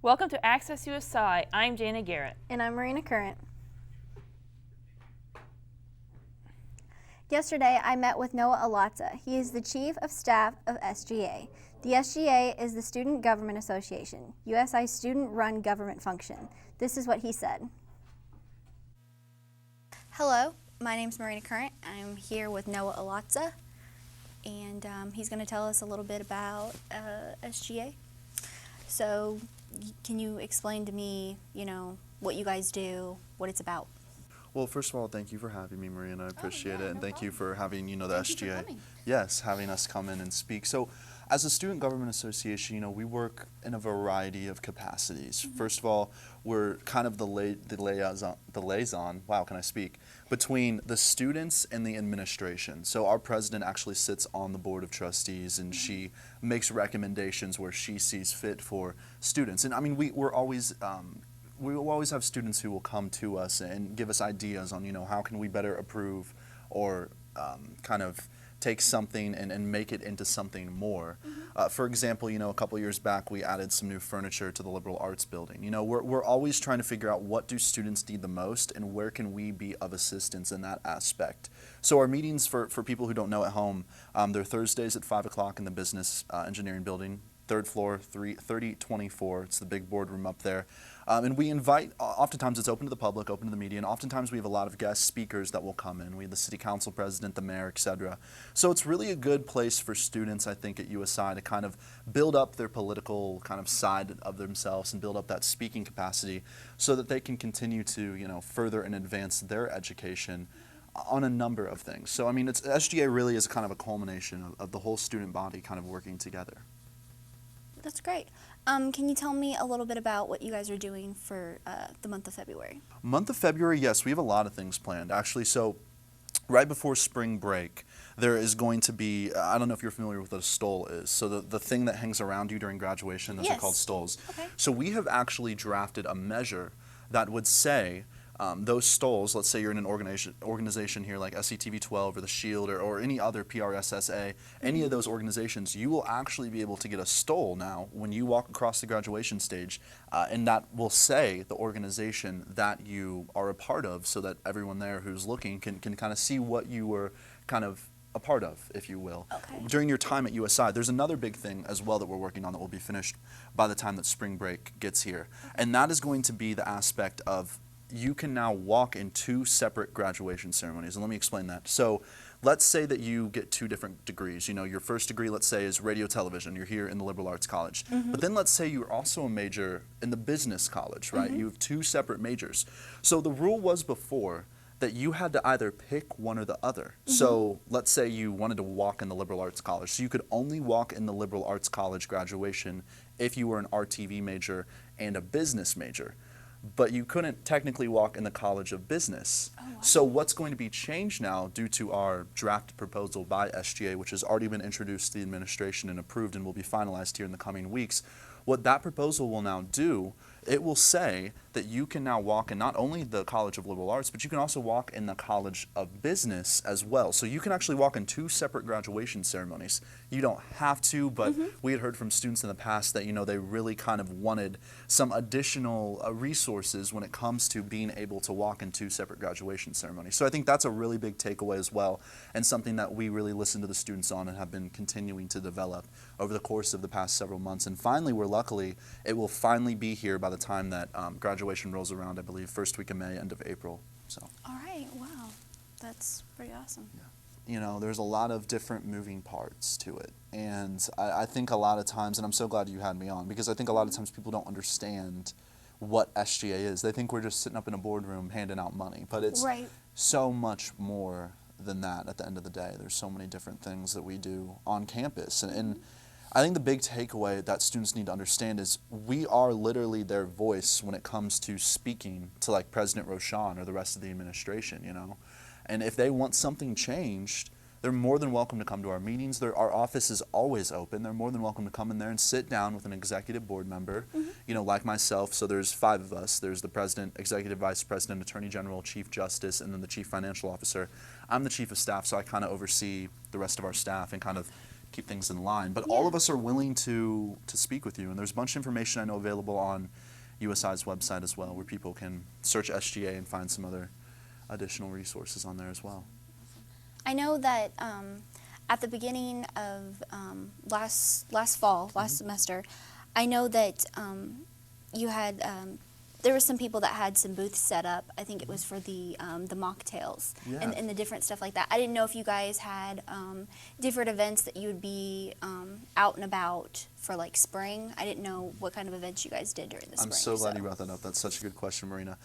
Welcome to Access USI. I'm Jana Garrett. And I'm Marina Current. Yesterday, I met with Noah Alata. He is the Chief of Staff of SGA. The SGA is the Student Government Association, USI's student-run government function. This is what he said. Hello, my name's Marina Current. I'm here with Noah Alata, and he's going to tell us a little bit about SGA. So, can you explain to me, what you guys do, what it's about? Well, first of all, thank you for having me, Marina. I appreciate it, and thank you problem. for having, the Thank you for SGA. coming. Yes, having us come in and speak. So, as a Student Government Association, we work in a variety of capacities. First of all, we're kind of the liaison, wow, can I speak, between the students and the administration. So our president actually sits on the board of trustees, and she makes recommendations where she sees fit for students. And I mean, we will always have students who will come to us and give us ideas on, how can we better approve or kind of take something and make it into something more. For example, a couple years back, we added some new furniture to the liberal arts building. We're always trying to figure out what do students need the most and where can we be of assistance in that aspect. So our meetings, for people who don't know at home, they're Thursdays at 5 o'clock in the business engineering building. Third floor, 3024. It's the big boardroom up there. And we invite, oftentimes it's open to the public, open to the media, and oftentimes we have a lot of guest speakers that will come in. We have the city council president, the mayor, etc. So it's really a good place for students, I think, at USI to kind of build up their political kind of side of themselves and build up that speaking capacity so that they can continue to, further and advance their education on a number of things. So, I mean, SGA really is kind of a culmination of the whole student body kind of working together. That's great. Can you tell me a little bit about what you guys are doing for the month of February? Month of February, yes, we have a lot of things planned, actually. So right before spring break, there is going to be, I don't know if you're familiar with what a stole is. So the thing that hangs around you during graduation, those are called stoles. Okay. So we have actually drafted a measure that would say those stoles, let's say you're in an organization here like SCTV 12 or the Shield or any other PRSSA, any of those organizations, you will actually be able to get a stole now when you walk across the graduation stage, and that will say the organization that you are a part of so that everyone there who's looking can kind of see what you were kind of a part of, if you will. Okay. During your time at USI, there's another big thing as well that we're working on that will be finished by the time that spring break gets here, and that is going to be the aspect of you can now walk in two separate graduation ceremonies. And let me explain that. So let's say that you get two different degrees. Your first degree, let's say, is radio television. You're here in the liberal arts college. But then let's say you're also a major in the business college, right? You have two separate majors. So the rule was before that you had to either pick one or the other. So let's say you wanted to walk in the liberal arts college. So you could only walk in the liberal arts college graduation if you were an RTV major and a business major. But you couldn't technically walk in the College of Business. Oh, wow. So what's going to be changed now due to our draft proposal by SGA, which has already been introduced to the administration and approved and will be finalized here in the coming weeks, what that proposal will now do, it will say that you can now walk in not only the College of Liberal Arts, but you can also walk in the College of Business as well. So you can actually walk in two separate graduation ceremonies. You don't have to, but we had heard from students in the past that, they really kind of wanted some additional resources when it comes to being able to walk in two separate graduation ceremonies. So I think that's a really big takeaway as well, and something that we really listen to the students on and have been continuing to develop over the course of the past several months. And finally, it will finally be here by the time that graduation rolls around, I believe, first week of May, end of April. So. All right, wow. That's pretty awesome. Yeah. There's a lot of different moving parts to it. And I think a lot of times, and I'm so glad you had me on, because I think a lot of times people don't understand what SGA is. They think we're just sitting up in a boardroom handing out money. But it's so much more than that at the end of the day. There's so many different things that we do on campus. And I think the big takeaway that students need to understand is we are literally their voice when it comes to speaking to like President Roshan or the rest of the administration, And if they want something changed, they're more than welcome to come to our meetings. Our office is always open. They're more than welcome to come in there and sit down with an executive board member, like myself. So there's 5 of us. There's the president, executive vice president, attorney general, chief justice, and then the chief financial officer. I'm the chief of staff, so I kind of oversee the rest of our staff and kind of keep things in line. But all of us are willing to speak with you, and there's a bunch of information I know available on USI's website as well, where people can search SGA and find some other additional resources on there as well. I know that at the beginning of last semester, I know that you had there were some people that had some booths set up. I think it was for the mocktails and the different stuff like that. I didn't know if you guys had different events that you would be out and about for like spring. I didn't know what kind of events you guys did during the spring. I'm so glad you brought that up. That's such a good question, Marina.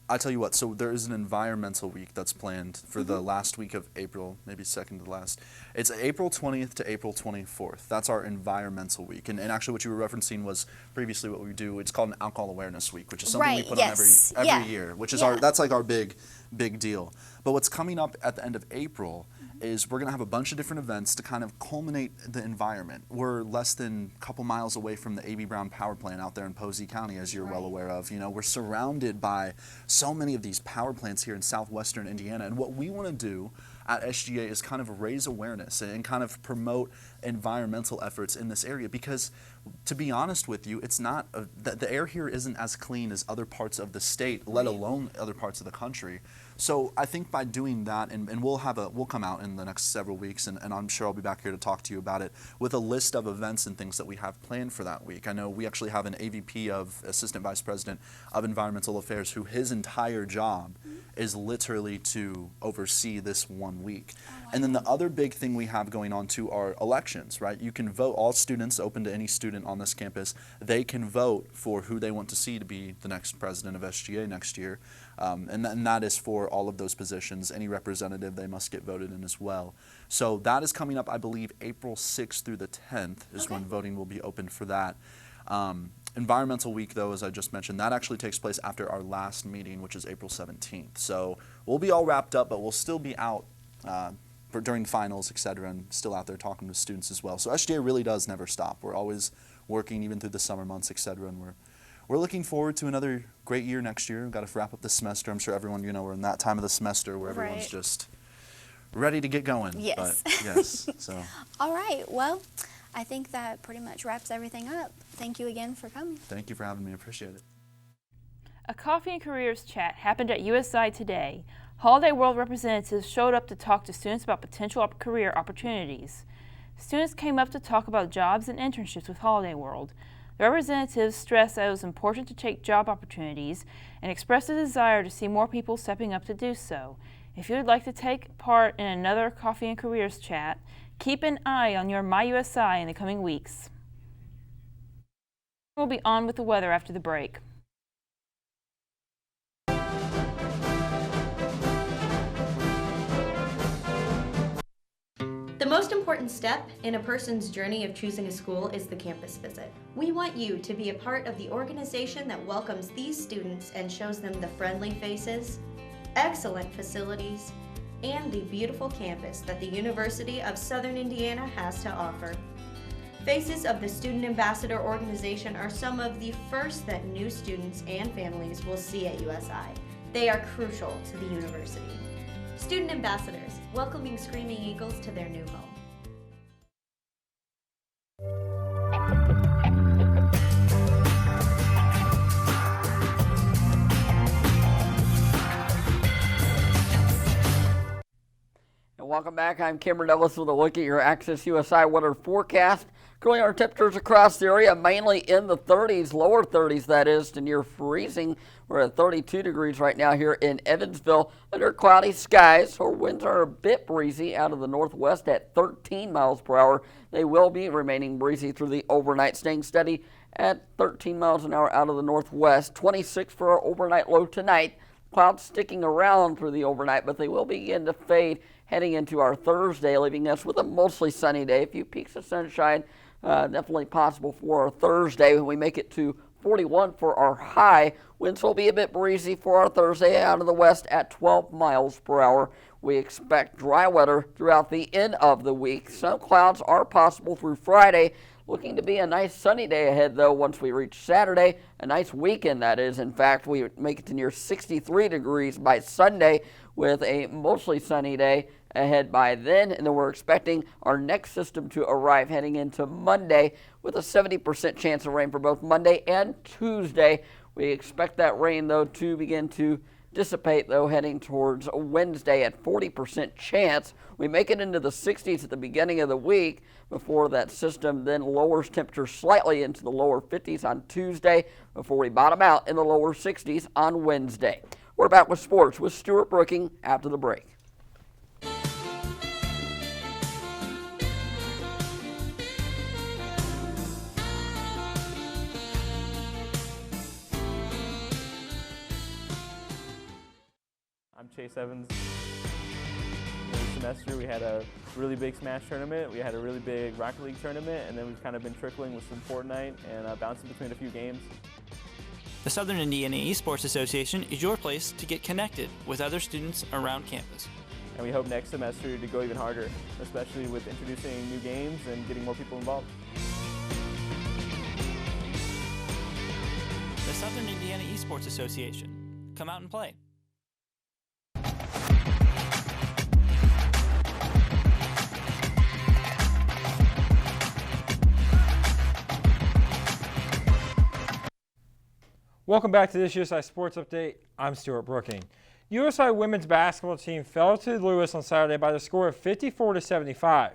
I tell you what, so there is an environmental week that's planned for the last week of April, maybe second to last. It's April 20th to April 24th. That's our environmental week. And actually what you were referencing was previously what we do. It's called an alcohol awareness week, which is something we put on every year, which is that's like our big deal. But what's coming up at the end of April is we're going to have a bunch of different events to kind of culminate the environment. We're less than a couple miles away from the A.B. Brown power plant out there in Posey County, as you're well aware of. You know, we're surrounded by so many of these power plants here in southwestern Indiana, and what we want to do at SGA is kind of raise awareness and kind of promote environmental efforts in this area, because to be honest with you, it's not the air here isn't as clean as other parts of the state, let alone other parts of the country. So I think by doing that, and we'll come out in the next several weeks, and I'm sure I'll be back here to talk to you about it, with a list of events and things that we have planned for that week. I know we actually have an AVP of Assistant Vice President of Environmental Affairs who his entire job is literally to oversee this 1 week. And then the other big thing we have going on too are elections, right? You can vote, all students, open to any student on this campus, they can vote for who they want to see to be the next president of SGA next year. And that is for all of those positions. Any representative, they must get voted in as well. So that is coming up, I believe, April 6th through the 10th is when voting will be open for that. Environmental Week, though, as I just mentioned, that actually takes place after our last meeting, which is April 17th. So we'll be all wrapped up, but we'll still be out during finals, et cetera, and still out there talking to students as well. So SGA really does never stop. We're always working, even through the summer months, et cetera, and we're looking forward to another great year next year. We've got to wrap up the semester. I'm sure everyone, we're in that time of the semester where everyone's just ready to get going. Yes. But, yes. So. All right. Well, I think that pretty much wraps everything up. Thank you again for coming. Thank you for having me. I appreciate it. A Coffee and Careers chat happened at USI today. Holiday World representatives showed up to talk to students about potential career opportunities. Students came up to talk about jobs and internships with Holiday World. The representatives stressed that it was important to take job opportunities and expressed a desire to see more people stepping up to do so. If you would like to take part in another Coffee and Careers chat, keep an eye on your MyUSI in the coming weeks. We'll be on with the weather after the break. The most important step in a person's journey of choosing a school is the campus visit. We want you to be a part of the organization that welcomes these students and shows them the friendly faces, excellent facilities, and the beautiful campus that the University of Southern Indiana has to offer. Faces of the Student Ambassador Organization are some of the first that new students and families will see at USI. They are crucial to the university. Student Ambassadors, welcoming Screaming Eagles to their new home. And welcome back. I'm Cameron Ellis with a look at your Access USI weather forecast. Currently our temperatures across the area mainly in the 30s, lower 30s that is, to near freezing. We're at 32 degrees right now here in Evansville under cloudy skies. Our winds are a bit breezy out of the northwest at 13 miles per hour. They will be remaining breezy through the overnight, staying steady at 13 miles an hour out of the northwest. 26 for our overnight low tonight. Clouds sticking around through the overnight, but they will begin to fade heading into our Thursday, leaving us with a mostly sunny day. A few peaks of sunshine definitely possible for our Thursday when we make it to 41 for our high. Winds will be a bit breezy for our Thursday out of the west at 12 miles per hour. We expect dry weather throughout the end of the week. Some clouds are possible through Friday. Looking to be a nice sunny day ahead, though, once we reach Saturday. A nice weekend, that is. In fact, we make it to near 63 degrees by Sunday with a mostly sunny day ahead by then, and then we're expecting our next system to arrive heading into Monday with a 70% chance of rain for both Monday and Tuesday. We expect that rain, though, to begin to dissipate, though, heading towards Wednesday at 40% chance. We make it into the 60s at the beginning of the week before that system then lowers temperatures slightly into the lower 50s on Tuesday before we bottom out in the lower 60s on Wednesday. We're back with sports with Stuart Brooking after the break. I'm Chase Evans. This semester we had a really big Smash tournament, we had a really big Rocket League tournament, and then we've kind of been trickling with some Fortnite and bouncing between a few games. The Southern Indiana Esports Association is your place to get connected with other students around campus. And we hope next semester to go even harder, especially with introducing new games and getting more people involved. The Southern Indiana Esports Association. Come out and play. Welcome back to this USI Sports Update. I'm Stuart Brooking. USI women's basketball team fell to Lewis on Saturday by the score of 54-75.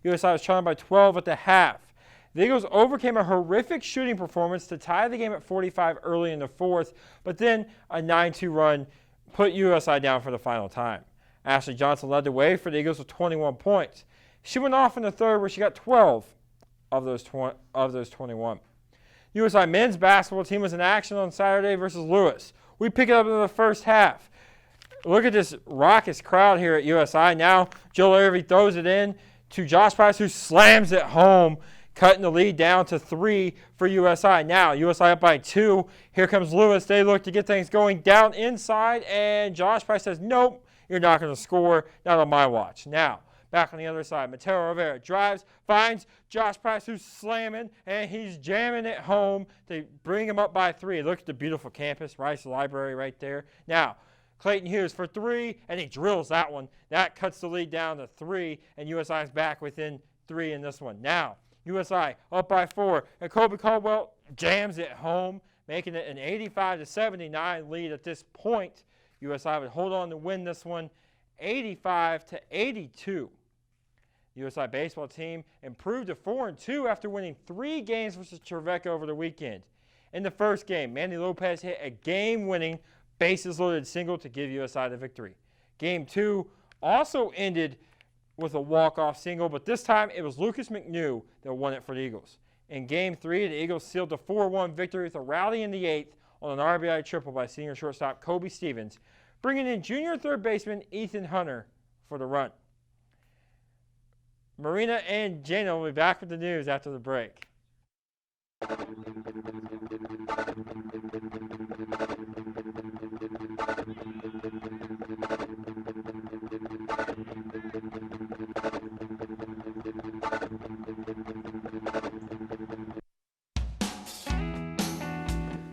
USI was trailing by 12 at the half. The Eagles overcame a horrific shooting performance to tie the game at 45 early in the fourth, but then a 9-2 run put USI down for the final time. Ashley Johnson led the way for the Eagles with 21 points. She went off in the third where she got 12 of those 21. USI men's basketball team was in action on Saturday versus Lewis. We pick it up in the first half. Look at this raucous crowd here at USI. Now Joel Irving throws it in to Josh Price, who slams it home, cutting the lead down to 3 for USI. Now USI up by 2. Here comes Lewis. They look to get things going down inside, and Josh Price says, nope, you're not going to score. Not on my watch. Now, back on the other side, Mateo Rivera drives, finds Josh Price, who's slamming, and he's jamming it home. They bring him up by 3. Look at the beautiful campus, Rice Library right there. Now, Clayton Hughes for 3, and he drills that one. That cuts the lead down to 3, and USI is back within 3 in this one. Now, USI up by 4, and Kobe Caldwell jams it home, making it an 85-79 lead at this point. USI would hold on to win this one 85-82. The USI baseball team improved to 4-2 after winning 3 games versus Trevecca over the weekend. In the first game, Mandy Lopez hit a game-winning bases-loaded single to give USI the victory. Game 2 also ended with a walk-off single, but this time it was Lucas McNew that won it for the Eagles. In Game 3, the Eagles sealed the 4-1 victory with a rally in the 8th on an RBI triple by senior shortstop Kobe Stevens, bringing in junior third baseman Ethan Hunter for the run. Marina and Jana will be back with the news after the break.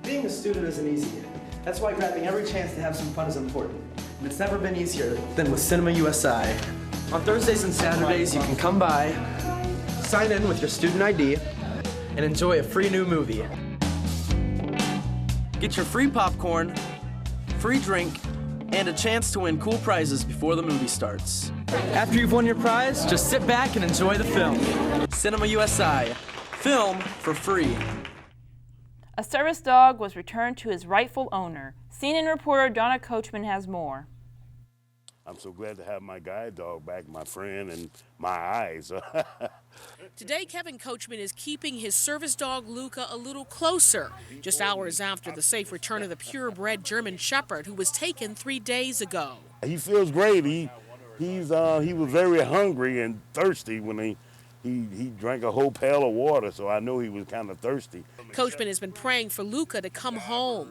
Being a student isn't easy. That's why grabbing every chance to have some fun is important. And it's never been easier than with Cinema USI. On Thursdays and Saturdays, you can come by, sign in with your student ID, and enjoy a free new movie. Get your free popcorn, free drink, and a chance to win cool prizes before the movie starts. After you've won your prize, just sit back and enjoy the film. Cinema USI. Film for free. A service dog was returned to his rightful owner. CNN reporter Donna Coachman has more. I'm so glad to have my guide dog back, my friend, and my eyes. Today, Kevin Coachman is keeping his service dog, Luca, a little closer, just hours after the safe return of the purebred German Shepherd who was taken 3 days ago. He feels great. He was very hungry and thirsty when he drank a whole pail of water, so I know he was kind of thirsty. Coachman has been praying for Luca to come home.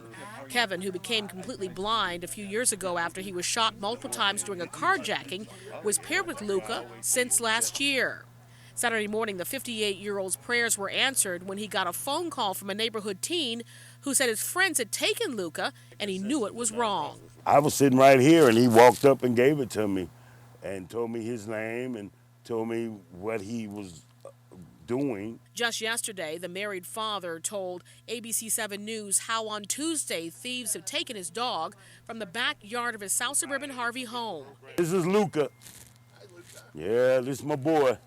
Kevin, who became completely blind a few years ago after he was shot multiple times during a carjacking, was paired with Luca since last year. Saturday morning, the 58-year-old's prayers were answered when he got a phone call from a neighborhood teen who said his friends had taken Luca and he knew it was wrong. I was sitting right here, and he walked up and gave it to me. and told me his name and told me what he was doing. Just yesterday, the married father told ABC7 News how on Tuesday thieves have taken his dog from the backyard of his South Suburban Harvey home. This is Luca. Yeah, this is my boy.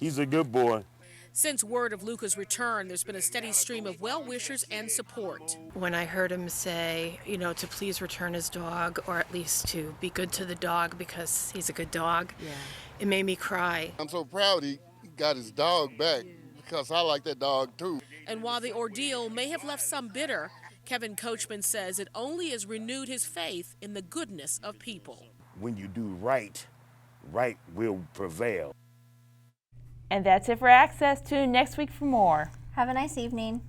He's a good boy. Since word of Luca's return, there's been a steady stream of well-wishers and support. When I heard him say, to please return his dog, or at least to be good to the dog because he's a good dog, it made me cry. I'm so proud he got his dog back because I like that dog too. And while the ordeal may have left some bitter, Kevin Coachman says it only has renewed his faith in the goodness of people. When you do right, right will prevail. And that's it for Access. Tune in next week for more. Have a nice evening.